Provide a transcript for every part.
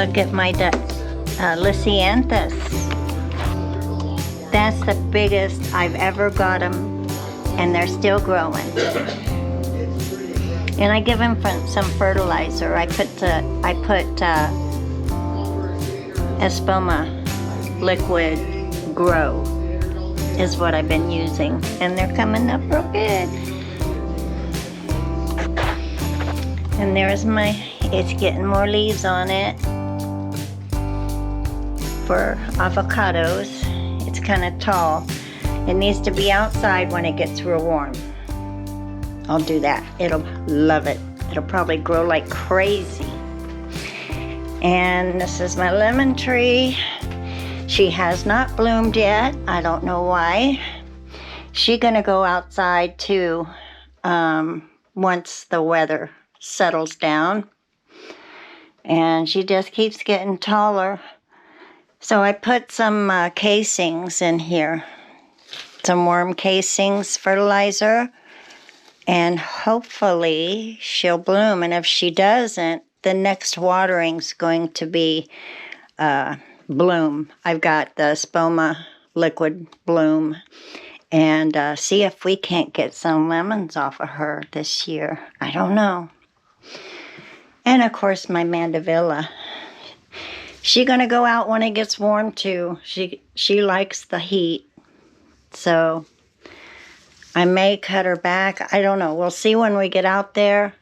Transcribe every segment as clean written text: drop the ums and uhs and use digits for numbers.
Look at my Lysianthus. That's the biggest I've ever got them, and they're still growing. And I give them some fertilizer. I put Espoma liquid grow is what I've been using, and they're coming up real good. And there's it's getting more leaves on it for avocados. It's kind of tall. It needs to be outside when it gets real warm. I'll do that. It'll love it. It'll probably grow like crazy. And this is my lemon tree. She has not bloomed yet. I don't know why. She's gonna go outside too once the weather settles down. And she just keeps getting taller. So I put some casings in here. Some worm casings, fertilizer. And hopefully she'll bloom. And if she doesn't, the next watering's going to be bloom. I've got the Espoma liquid bloom. And see if we can't get some lemons off of her this year. I don't know. And of course my mandevilla. She's gonna go out when it gets warm too. She likes the heat. So I may cut her back. I don't know. We'll see when we get out there.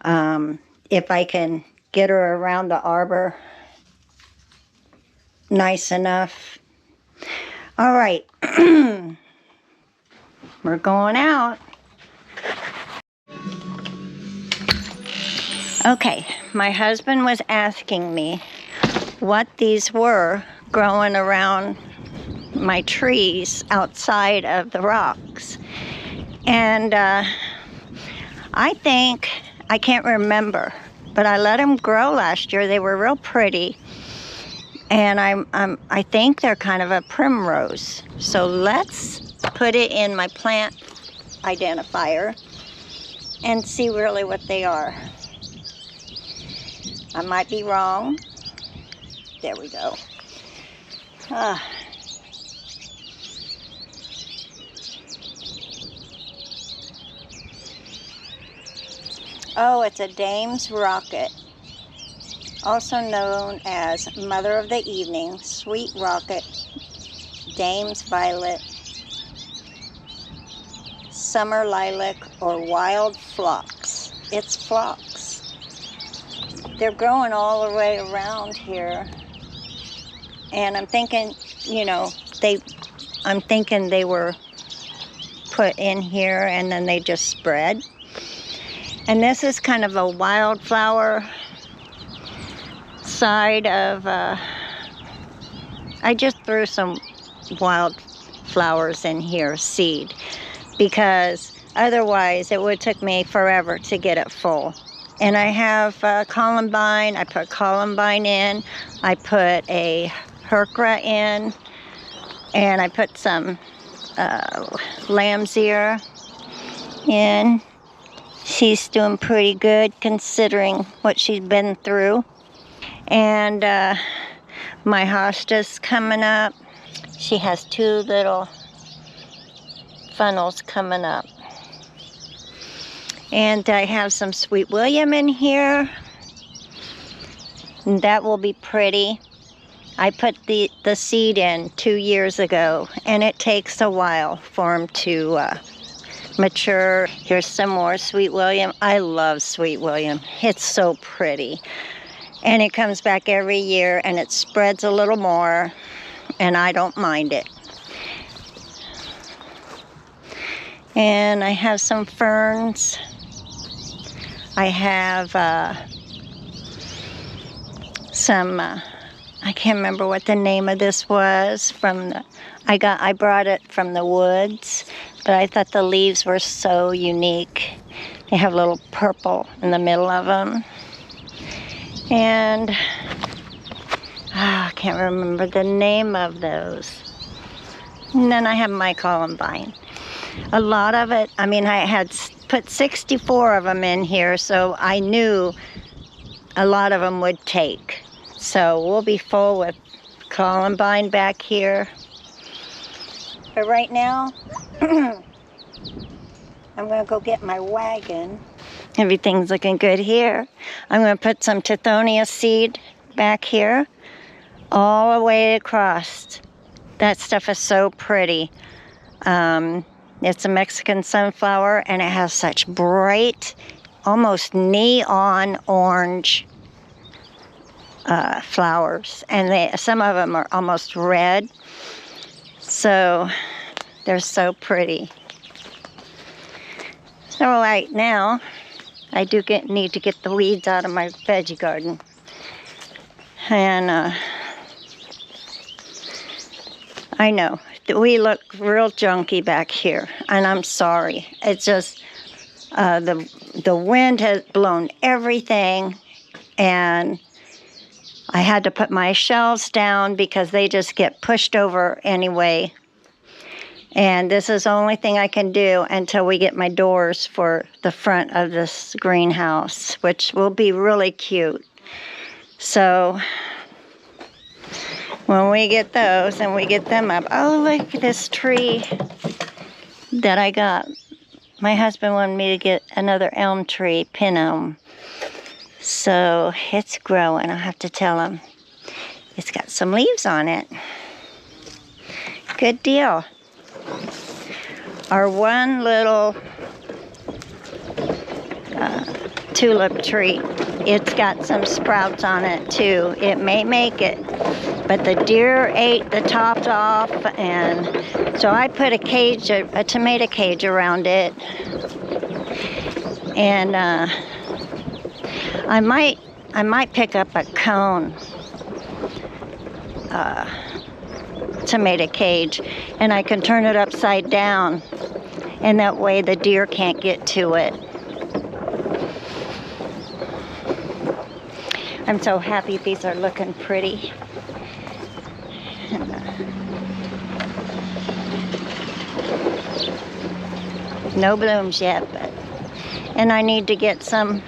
If I can get her around the arbor nice enough. All right. We're going out. Okay, my husband was asking me what these were growing around my trees outside of the rocks. And I think, I can't remember, but I let them grow last year. They were real pretty. And I think they're kind of a primrose. So let's put it in my plant identifier and see really what they are. I might be wrong. There we go. Oh, it's a dame's rocket, also known as Mother of the Evening, Sweet Rocket, Dame's Violet, Summer Lilac, or Wild Phlox. It's phlox. They're growing all the way around here. And I'm thinking, I'm thinking they were put in here and then they just spread. And this is kind of a wildflower side of, I just threw some wildflowers in here, seed, because otherwise it would take me forever to get it full. And I have columbine. I put columbine in. I put a hercra in. And I put some lamb's ear in. She's doing pretty good considering what she's been through. And my hosta's coming up. She has 2 little funnels coming up. And I have some Sweet William in here. And that will be pretty. I put the seed in 2 years ago, and it takes a while for them to mature. Here's some more Sweet William. I love Sweet William. It's so pretty. And it comes back every year, and it spreads a little more, and I don't mind it. And I have some ferns. I have some, I can't remember what the name of this was I brought it from the woods, but I thought the leaves were so unique. They have a little purple in the middle of them. And I can't remember the name of those. And then I have my columbine. A lot of it, I had put 64 of them in here, so I knew a lot of them would take. So we'll be full with columbine back here. But right now, I'm gonna go get my wagon. Everything's looking good here. I'm gonna put some tithonia seed back here, all the way across. That stuff is so pretty. It's a Mexican sunflower, and it has such bright, almost neon orange flowers, and some of them are almost red. So they're so pretty. So right now, I do need to get the weeds out of my veggie garden. And I know, we look real junky back here, and I'm sorry. It's just the wind has blown everything, and I had to put my shelves down because they just get pushed over anyway. And this is the only thing I can do until we get my doors for the front of this greenhouse, which will be really cute. So when we get those and we get them up, oh, look at this tree that I got. My husband wanted me to get another elm tree, pin elm. So it's growing. I'll have to tell him. It's got some leaves on it. Good deal. Our one little tulip tree, it's got some sprouts on it too. It may make it, but the deer ate the tops off, and so I put a cage, a tomato cage around it. And I might pick up a cone tomato cage, and I can turn it upside down, and that way the deer can't get to it. I'm so happy these are looking pretty. No blooms yet, and I need to get some.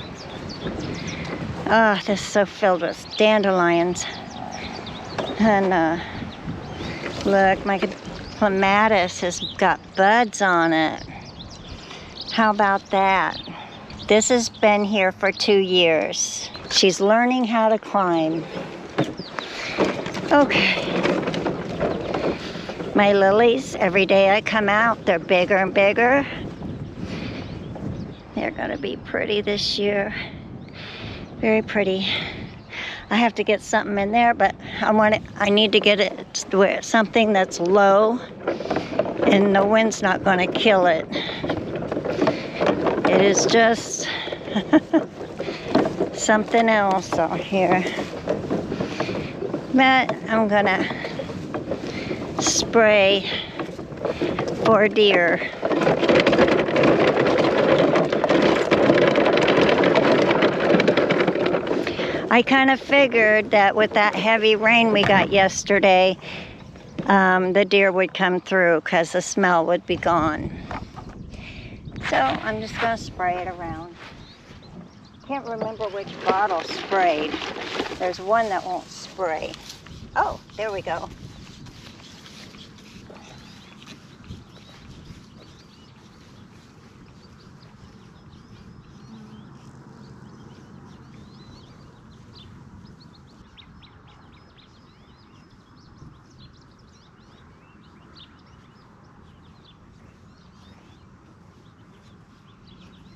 Oh, this is so filled with dandelions. And look, my clematis has got buds on it. How about that? This has been here for 2 years. She's learning how to climb. Okay. My lilies, every day I come out, they're bigger and bigger. They're gonna be pretty this year. Very pretty. I have to get something in there, but I need to get it where something that's low and the wind's not going to kill it. It is just something else out here. But I'm going to spray for deer. I kind of figured that with that heavy rain we got yesterday, the deer would come through because the smell would be gone. So I'm just going to spray it around. Can't remember which bottle sprayed. There's one that won't spray. Oh, there we go.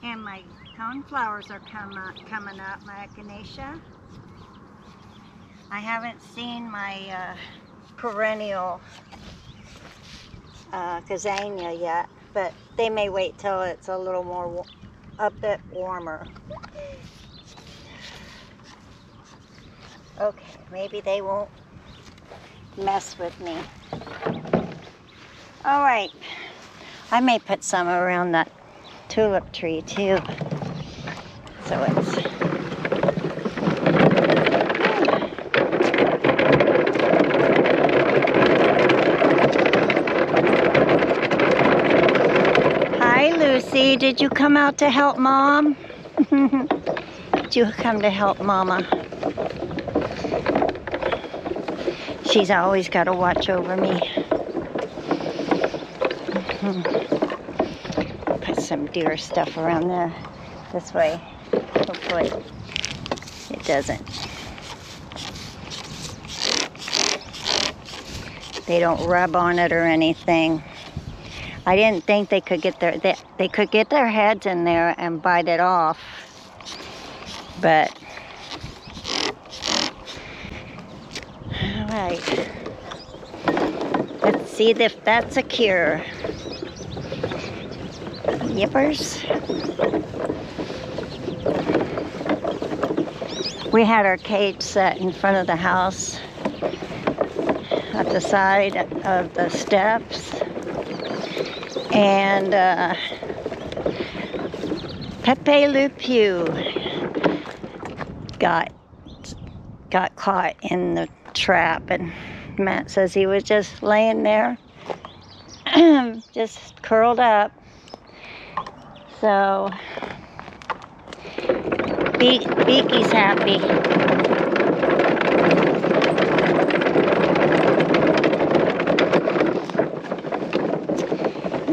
And my coneflowers are coming up, my echinacea. I haven't seen my perennial gazania yet, but they may wait till it's a little more, a bit warmer. Okay, maybe they won't mess with me. All right, I may put some around that tulip tree too. So it's Hi Lucy, did you come out to help Mom? Did you come to help Mama? She's always got to watch over me. Put some deer stuff around there. This way. Hopefully it doesn't. They don't rub on it or anything. I didn't think they could get they could get their heads in there and bite it off. But all right. Let's see if that's a cure. Yippers. We had our cage set in front of the house at the side of the steps, and Pepe Le Pew got caught in the trap, and Matt says he was just laying there just curled up. So Beaky's happy.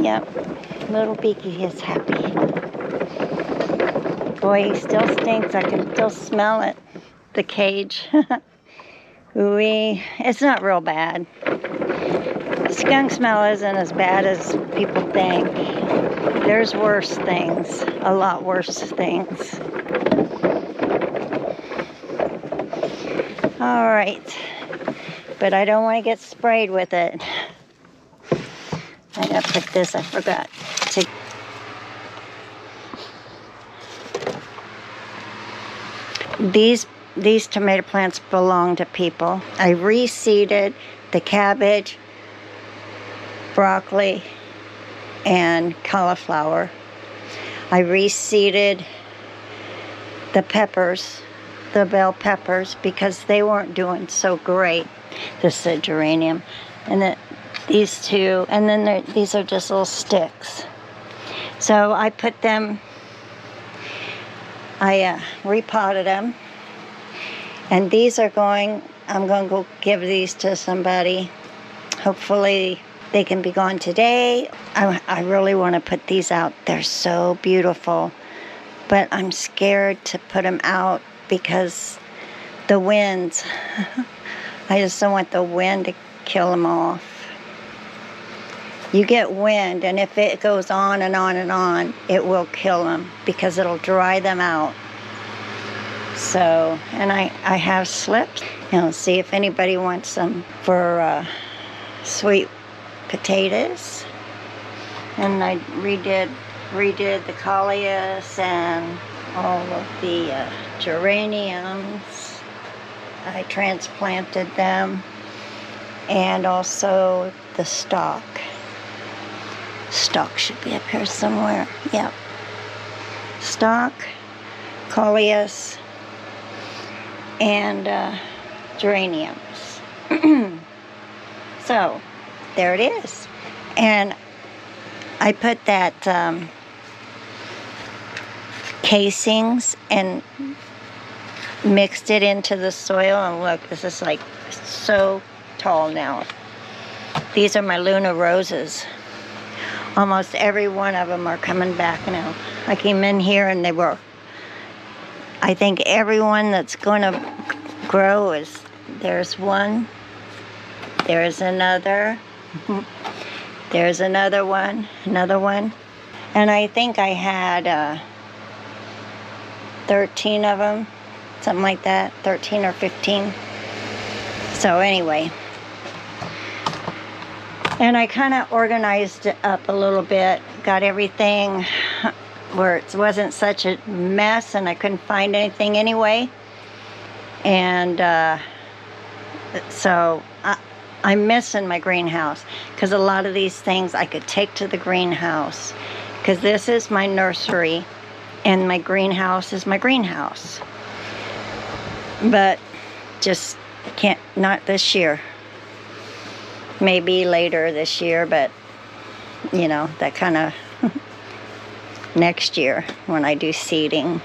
Yep, little Beaky is happy. Boy, he still stinks. I can still smell it. The cage. Ooh-wee. It's not real bad. Skunk smell isn't as bad as people think. There's worse things. A lot worse things. All right. But I don't want to get sprayed with it. I gotta put this, I forgot to. These tomato plants belong to people. I reseeded the cabbage, broccoli, and cauliflower. I reseeded the peppers, the bell peppers, because they weren't doing so great. This is a geranium. And these two, and then these are just little sticks. So I put them, I repotted them. And these are I'm going to go give these to somebody. Hopefully they can be gone today. I really want to put these out. They're so beautiful. But I'm scared to put them out because the winds. I just don't want the wind to kill them off. You get wind, and if it goes on and on and on, it will kill them because it'll dry them out. So, and I have slips. See if anybody wants some for sweet potatoes. And I redid the Dahlias and all of the geraniums. I transplanted them, and also the stalk. Stalk should be up here somewhere. Yep. Stalk, Dahlias, and geraniums. So there it is. And I put that casings and mixed it into the soil, and look, this is like so tall now. These are my Luna roses. Almost every one of them are coming back now. I came in here and they were, I think everyone that's going to grow is, there's one, there's another, there's another one, and I think I had 13 of them, something like that, 13 or 15. So anyway, and I kind of organized it up a little bit, got everything where it wasn't such a mess and I couldn't find anything anyway. And so I'm missing my greenhouse because a lot of these things I could take to the greenhouse, because this is my nursery and my greenhouse is my greenhouse. But just can't, not this year. Maybe later this year, but that kind of next year when I do seeding.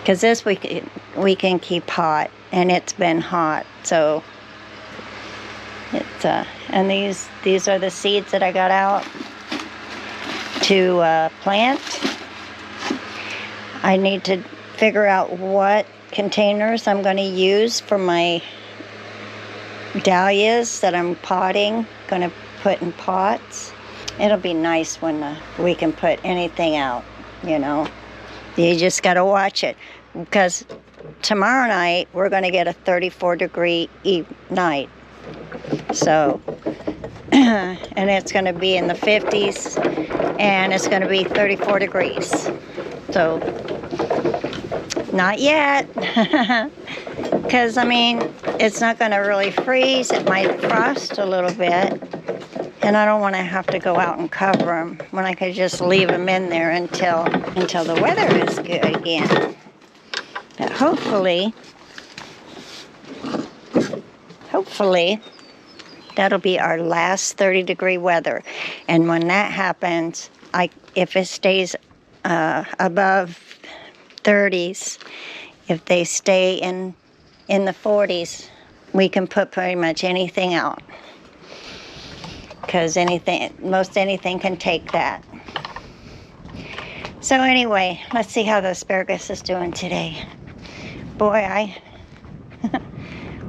because this we can keep hot, and it's been hot, so it's and these are the seeds that I got out to plant. I need to figure out what containers I'm going to use for my dahlias that I'm potting, going to put in pots. It'll be nice when we can put anything out, you know. You just got to watch it, because tomorrow night we're going to get a 34-degree night. So, and it's going to be in the 50s, and it's going to be 34 degrees. So, not yet, because I mean, it's not going to really freeze. It might frost a little bit, and I don't want to have to go out and cover them when I could just leave them in there until the weather is good again. But hopefully, that'll be our last 30-degree weather. And when that happens, if it stays above 30s, if they stay in the 40s, we can put pretty much anything out. Because most anything can take that. So anyway, let's see how the asparagus is doing today. Boy,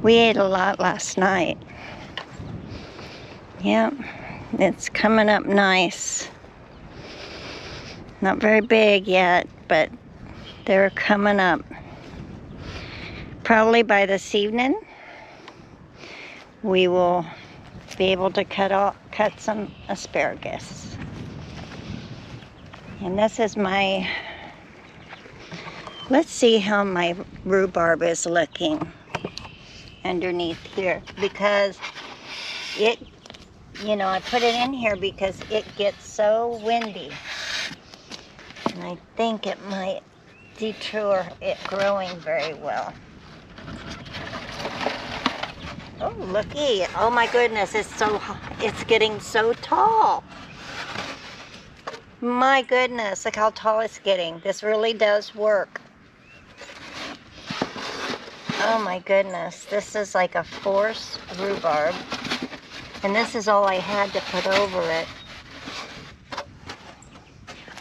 we ate a lot last night. Yep, it's coming up nice. Not very big yet, but they're coming up. Probably by this evening, we will be able to cut some asparagus. And this is let's see how my rhubarb is looking underneath here, because I put it in here because it gets so windy, and I think it might deter it growing very well. Oh, looky. Oh my goodness, it's getting so tall. My goodness, look how tall it's getting. This really does work. Oh my goodness, this is like a forced rhubarb. And this is all I had to put over it.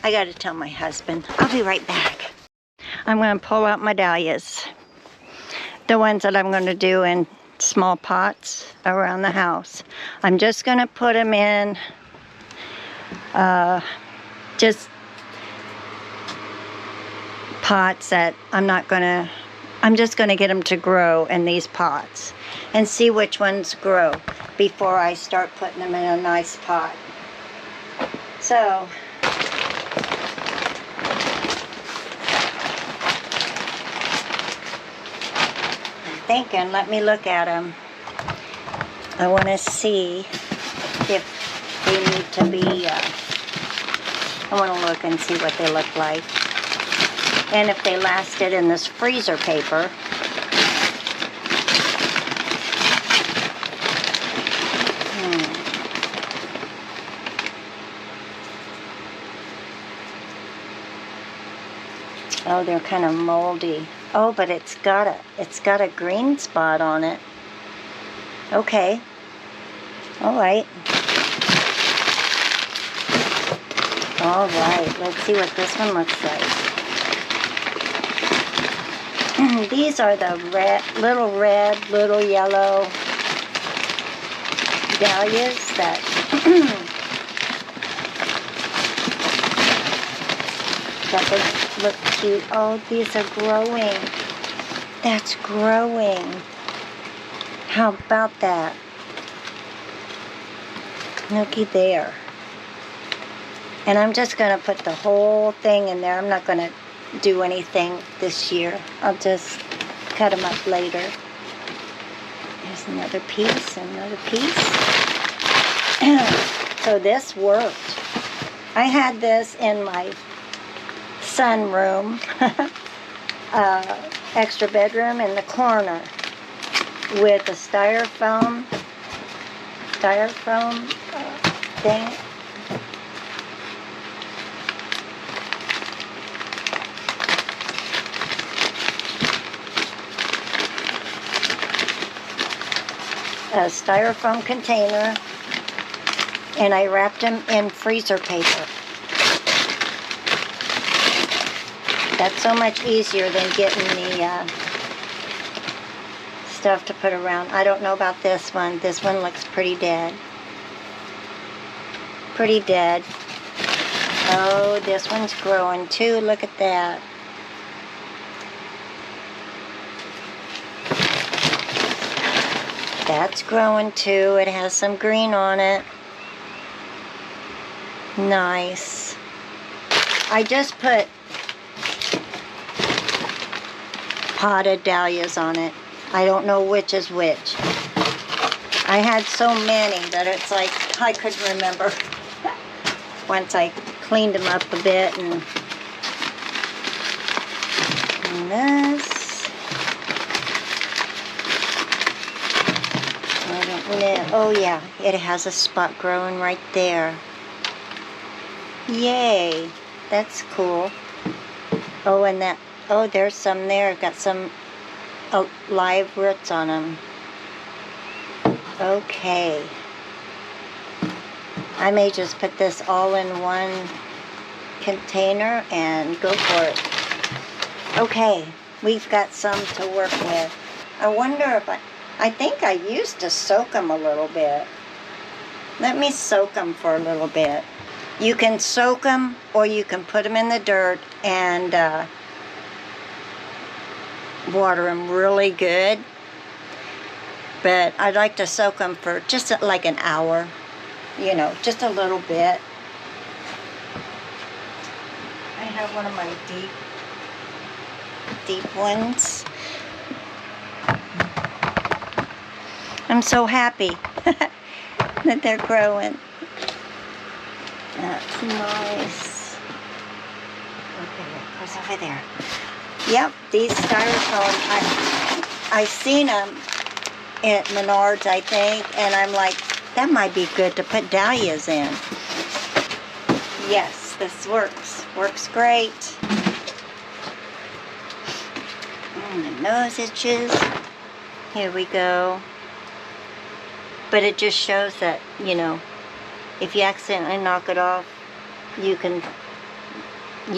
I gotta tell my husband. I'll be right back. I'm gonna pull out my dahlias. The ones that I'm gonna do in small pots around the house. I'm just gonna put them in just pots that I'm just gonna get them to grow in these pots and see which ones grow before I start putting them in a nice pot. So I'm thinking, let me look at them. I want to see if they need to be, I want to look and see what they look like. And if they lasted in this freezer paper. Oh, they're kind of moldy. Oh, but it's got a green spot on it. Okay. All right. All right. Let's see what this one looks like. These are the little red, little yellow dahlias that they look cute. Oh, these are growing. That's growing. How about that? Looky there. And I'm just going to put the whole thing in there. I'm not going to do anything this year. I'll just cut them up later. There's another piece, another piece. So this worked. I had this in my sunroom, extra bedroom in the corner with a styrofoam thing. a styrofoam container, and I wrapped them in freezer paper. That's so much easier than getting the stuff to put around. I don't know about this one. This one looks pretty dead. Pretty dead. Oh, this one's growing too. Look at that. That's growing too. It has some green on it. Nice. I just put potted dahlias on it. I don't know which is which. I had so many that it's like I couldn't remember. Once I cleaned them up a bit, and this. I don't know. Oh yeah, it has a spot growing right there. Yay, that's cool. Oh, and that. Oh, there's some there. Got some live roots on them. Okay. I may just put this all in one container and go for it. Okay, we've got some to work with. I wonder if I think I used to soak them a little bit. Let me soak them for a little bit. You can soak them, or you can put them in the dirt and water them really good. But I'd like to soak them for just like an hour. You know, just a little bit. I have one of my deep ones. I'm so happy that they're growing. That's nice. Okay, it goes over there. Yep, these styrofoam, I seen them at Menards, I think, and I'm like, that might be good to put dahlias in. Yes, this works. Works great. And the nose itches. Here we go. But it just shows that, you know, if you accidentally knock it off, you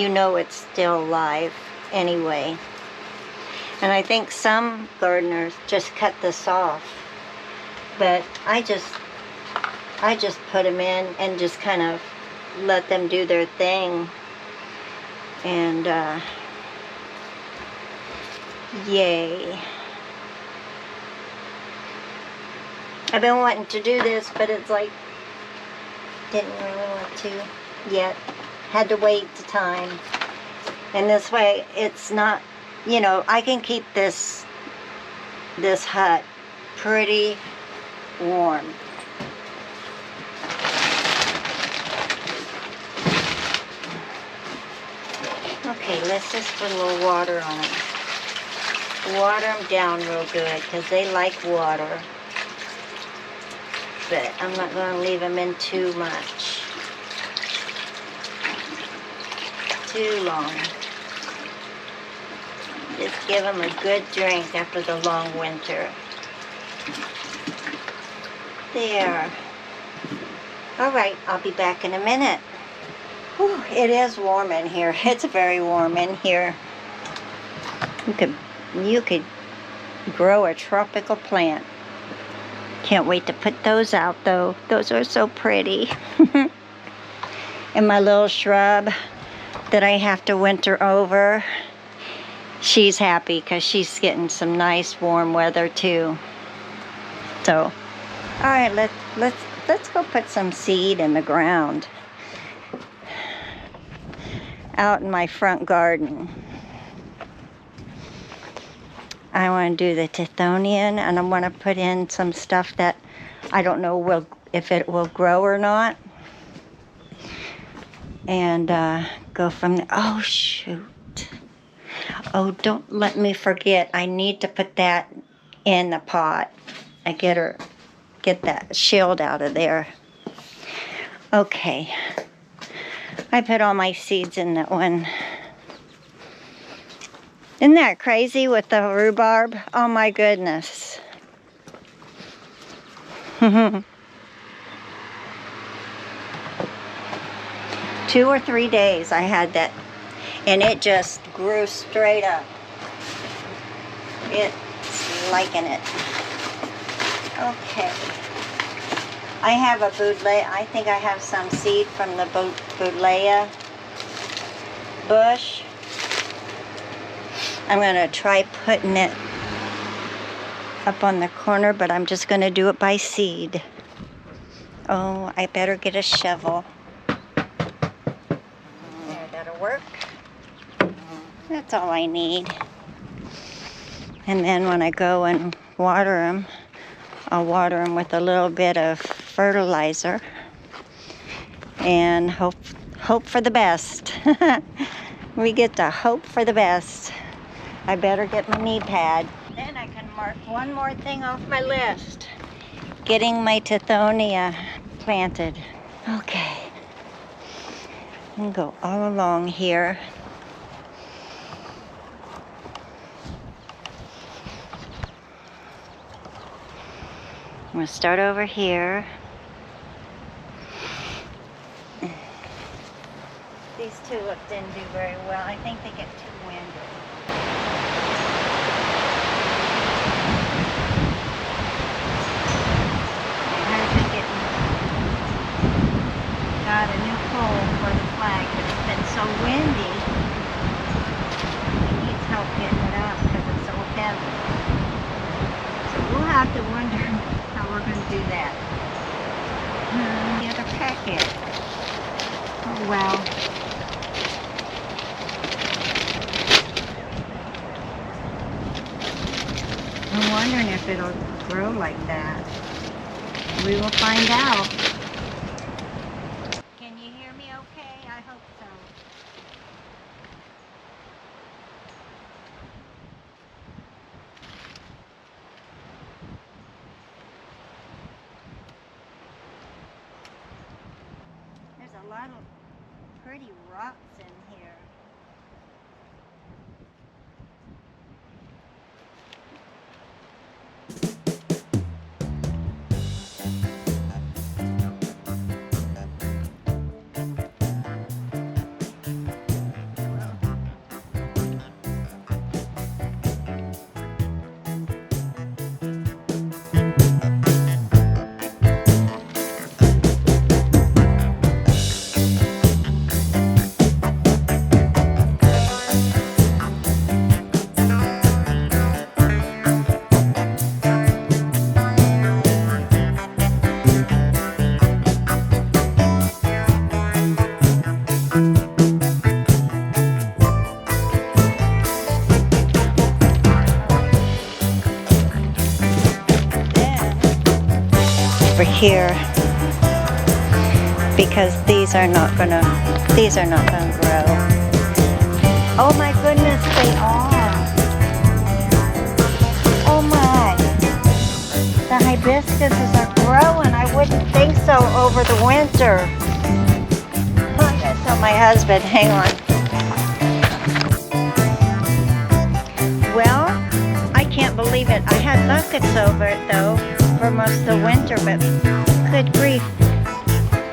know it's still alive anyway. And I think some gardeners just cut this off. But I just put them in and just kind of let them do their thing. And yay. I've been wanting to do this, but it's like, didn't really want to yet. Had to wait the time. And this way, it's not, you know, I can keep this hut pretty warm. Okay, let's just put a little water on them. Water them down real good, because they like water. But I'm not going to leave them in too much. Too long. Just give them a good drink after the long winter. There. Alright, I'll be back in a minute. Whew, it is warm in here. It's very warm in here. You could grow a tropical plant. Can't wait to put those out though. Those are so pretty. And my little shrub that I have to winter over, she's happy because she's getting some nice warm weather too. So, all right, let's go put some seed in the ground out in my front garden. I want to do the Tithonian, and I want to put in some stuff that I don't know if it will grow or not. And go from there. Oh, shoot. Oh, don't let me forget. I need to put that in the pot. I get that shield out of there. Okay. I put all my seeds in that one. Isn't that crazy with the rhubarb? Oh my goodness. 2 or 3 days I had that, and it just grew straight up. It's liking it. Okay. I have a Dahlia. I think I have some seed from the Dahlia bush. I'm going to try putting it up on the corner, but I'm just going to do it by seed. Oh, I better get a shovel. There, that'll work. That's all I need. And then when I go and water them, I'll water them with a little bit of fertilizer and hope for the best. We get to hope for the best. I better get my knee pad. Then I can mark one more thing off my list. Getting my Tithonia planted. Okay. And go all along here. I'm going to start over here. These tulips didn't do very well. I think they get too windy. Got a new pole for the flag, but it's been so windy. It needs help getting it up because it's so heavy. So we'll have to wonder how we're going to do that. The other packet. Oh well. I'm wondering if it'll grow like that. We will find out. Can you hear me okay? I hope so. There's a lot of pretty rocks in here. Here, because these are not gonna grow. Oh my goodness, they are. Oh my, the hibiscuses are growing. I wouldn't think so over the winter. I gotta tell my husband, hang on. Well, I can't believe it. I had buckets over it though for most of the winter, but good grief,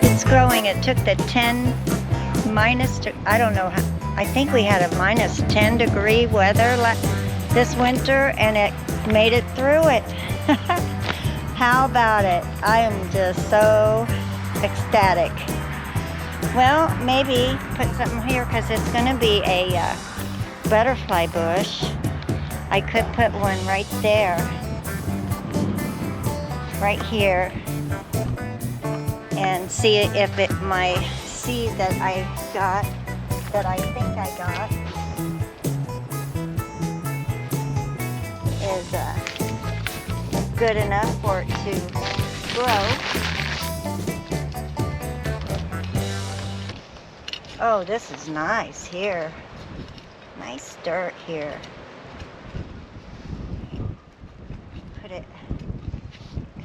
it's growing. It took the 10 minus, I don't know, I think we had a minus 10 degree weather this winter, and it made it through it. How about it? I am just so ecstatic. Well, maybe put something here because it's going to be a butterfly bush. I could put one right there. Right here, and see if my seed that I got, that I think I got, is good enough for it to grow. Oh, this is nice here. Nice dirt here. Put it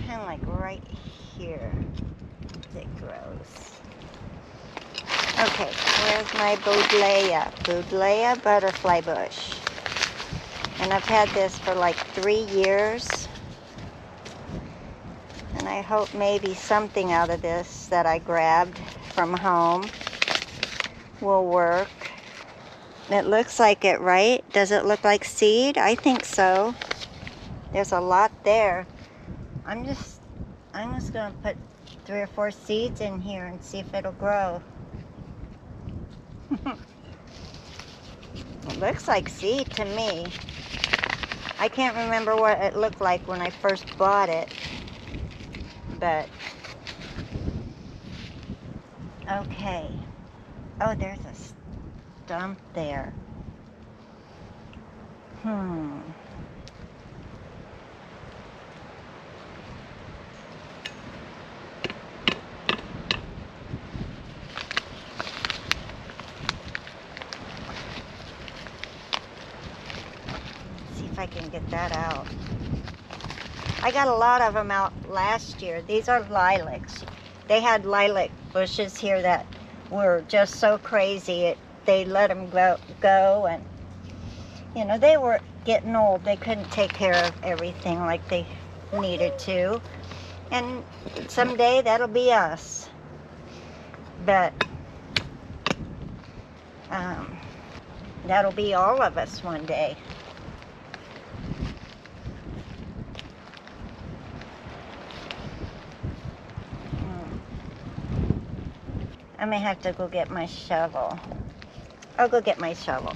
kind of like right here as it grows. Okay, where's my Dahlia butterfly bush? And I've had this for like 3 years. And I I hope maybe something out of this that I grabbed from home will work. It looks like it, right? Does it look like seed? I think so. There's a lot there. I'm just gonna put 3 or 4 seeds in here and see if it'll grow. It looks like seed to me. I can't remember what it looked like when I first bought it, but okay. Oh, there's a stump there. See if I can get that out. I got a lot of them out last year. These are lilacs. They had lilac bushes here that were just so crazy. They let them go, and you know, they were getting old. They couldn't take care of everything like they needed to. And someday that'll be us. But that'll be all of us one day. I may have to go get my shovel. I'll go get my shovel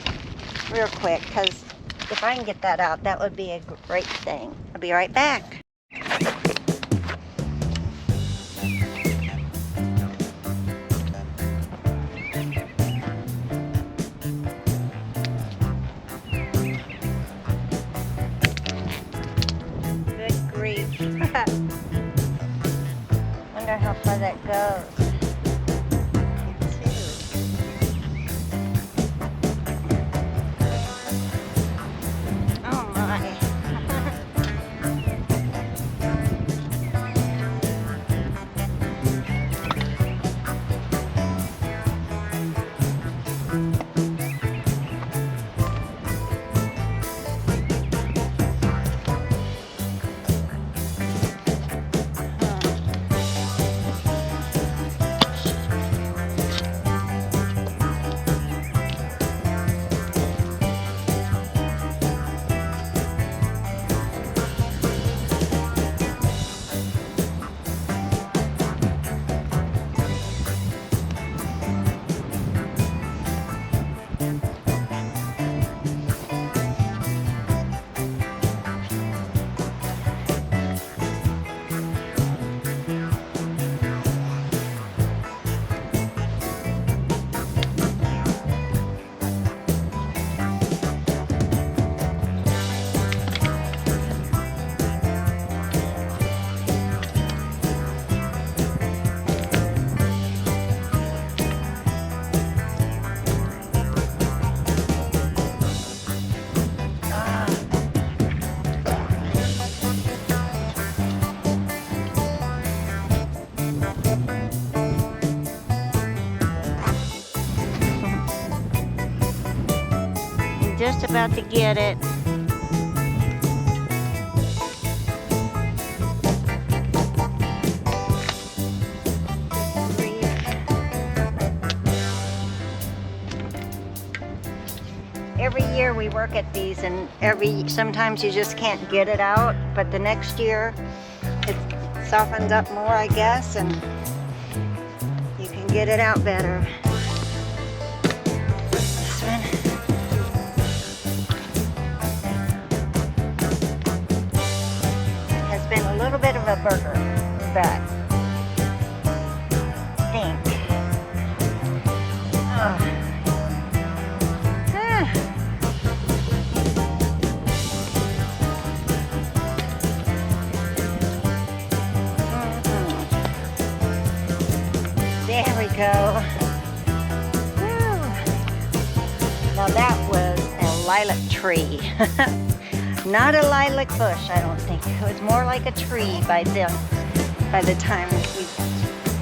real quick, because if I can get that out, that would be a great thing. I'll be right back. Good grief. Wonder how far that goes. Just about to get it. Every year we work at these, and sometimes you just can't get it out, but the next year it softens up more, I guess, and you can get it out better. This one has been a little bit of a burger, but stink. There we go. Woo. Now that was a lilac tree. Not a lilac bush, I don't think. It was more like a tree by the time we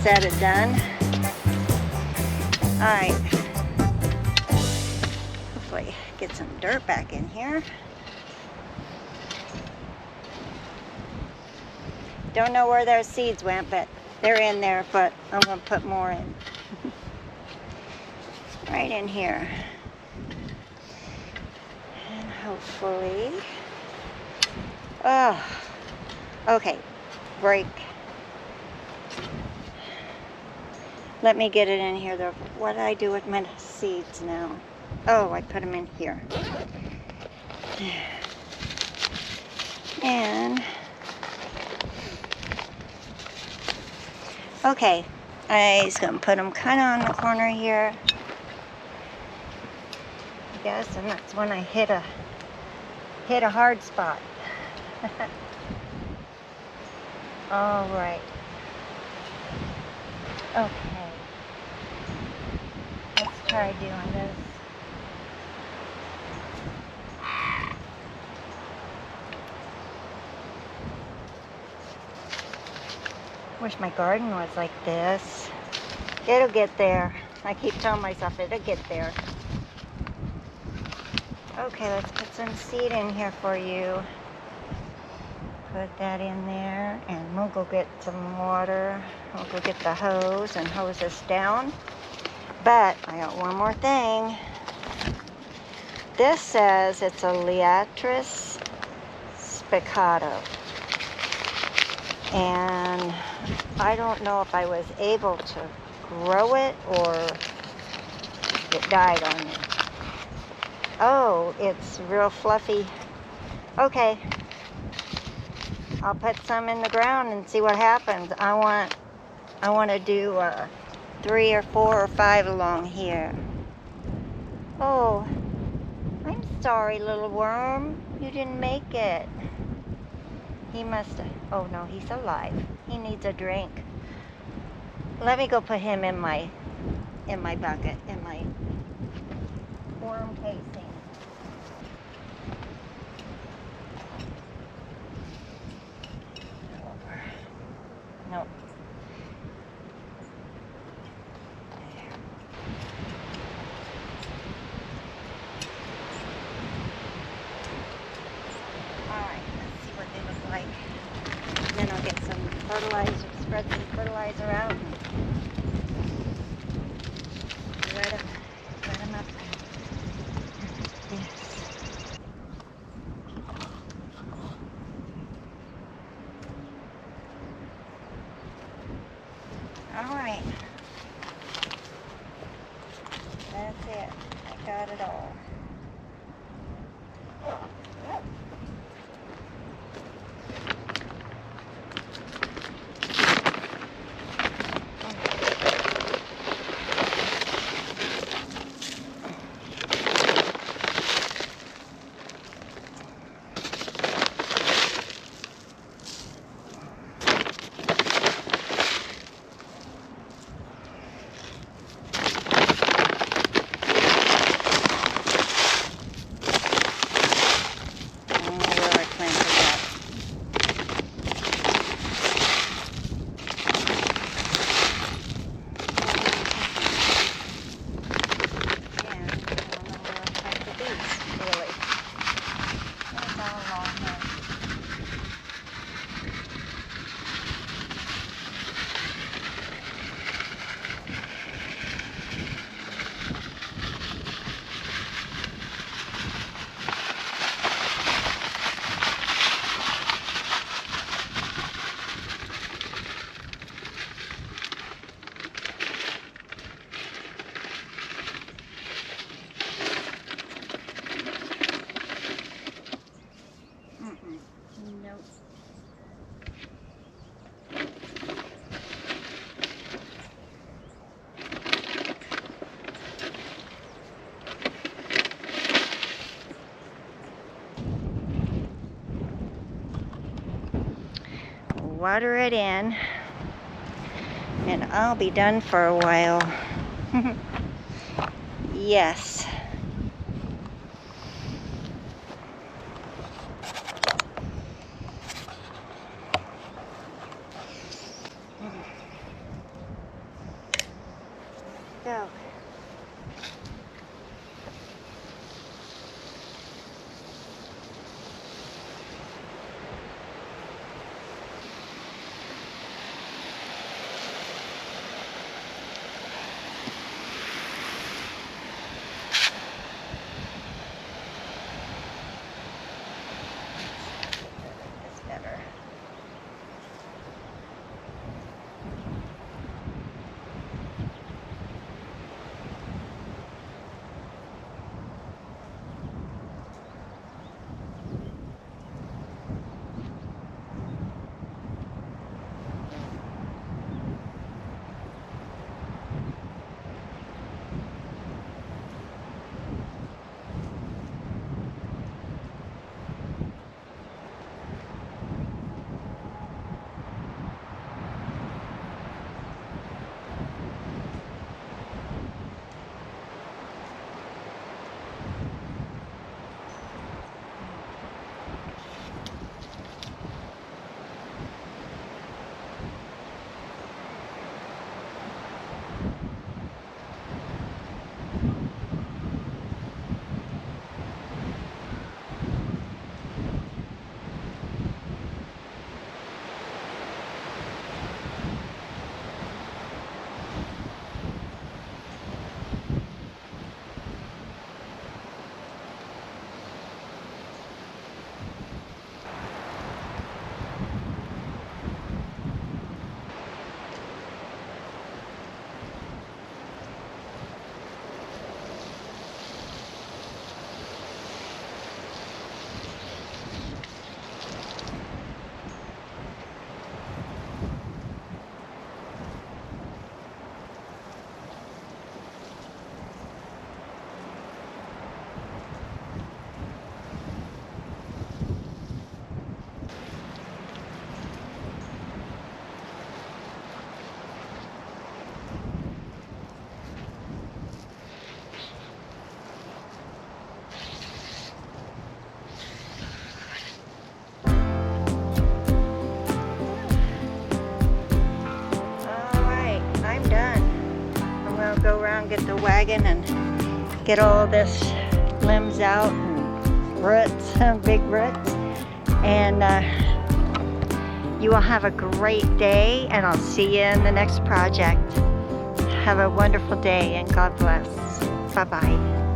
said it done. All right. Hopefully get some dirt back in here. Don't know where those seeds went, but they're in there, but I'm going to put more in. Right in here. And hopefully... Oh, okay, break. Let me get it in here though. What do I do with my seeds now? Oh, I put them in here. And, okay, I was going to put them kind of on the corner here. I guess, and that's when I hit a hard spot. All right. Okay. Let's try doing this. Wish my garden was like this. It'll get there. I keep telling myself it'll get there. Okay, let's put some seed in here for you. Put that in there, and we'll go get some water. We'll go get the hose and hose this down. But I got one more thing. This says it's a Liatris spicata. And I don't know if I was able to grow it or it died on me. Oh, it's real fluffy. Okay. I'll put some in the ground and see what happens. I want to do 3 or 4 or 5 along here. Oh, I'm sorry, little worm. You didn't make it. He must have. Oh no, he's alive. He needs a drink. Let me go put him in my bucket, in my worm casing. Nope. Alright, let's see what they look like. Then I'll get some fertilizer, spread some fertilizer out and wet them up. Yes. Alright. That's it. I got it all. Nope. Water it in, and I'll be done for a while. Yes. Go. I'll go around, get the wagon, and get all this limbs out and roots, big roots. And you will have a great day, and I'll see you in the next project. Have a wonderful day, and God bless. Bye-bye.